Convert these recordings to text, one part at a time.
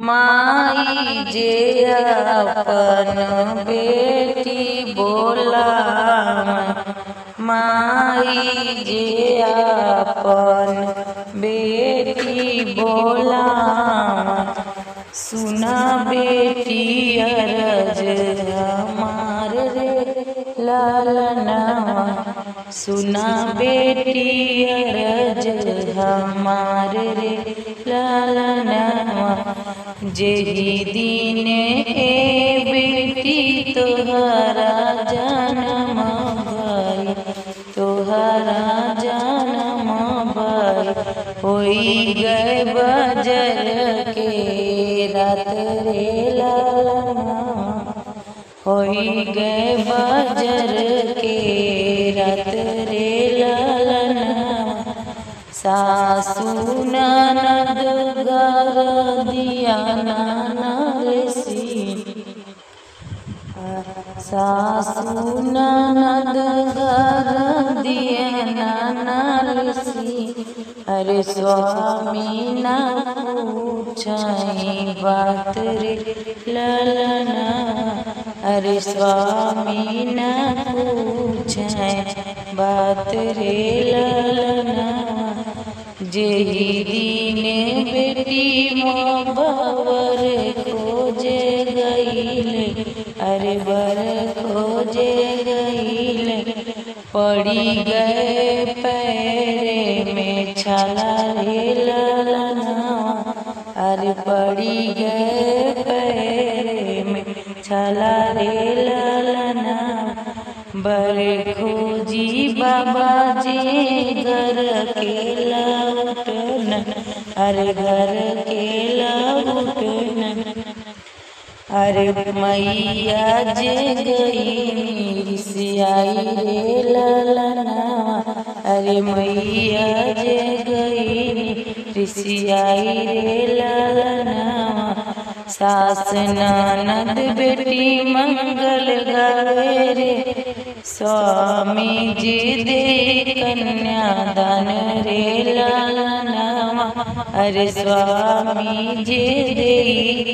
माई जे अपन बेटी बोलावै, माई जे अपन बेटी बोलावै, सुना बेटी अरज हमार रे लालनवा, सुना बेटी अरज हमार रे लालनवा। जेही दिन ए बेटी तोहरा जन्म भई, तोहरा जन्म भई, होई गए बजर के रात रे लालनवा, होई गए बजर के रात रे लालनवा। सासू ननद गर दिया नानसी, सासू ननद गर दिया नानसी, अरे स्वामी ना पूछई बात रे ललना, अरे स्वामी ना पूछई बात रे ललना। जेही दीने बेटी मोहबर खोजे गईले, अरे बर खोजे गईले, पड़ी गए पैरे में छाला रे ललनवा, अरे पड़ी गए पैरे में छाला रे ललनवा। बड़े खोजी बाबा जी घर के लौटन, अरे घर के लौटन, अरे मैया जे गई रिसियाई रे ललनवा, अरे मैया जे गई रिसियाई रे ललनवा। सास ननद बेटी मंगल गावे रे, स्वामी जी दे कन्यादान रे लालनवा, अरे स्वामी जी दे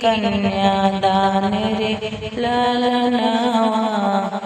कन्यादान रे लालनवा।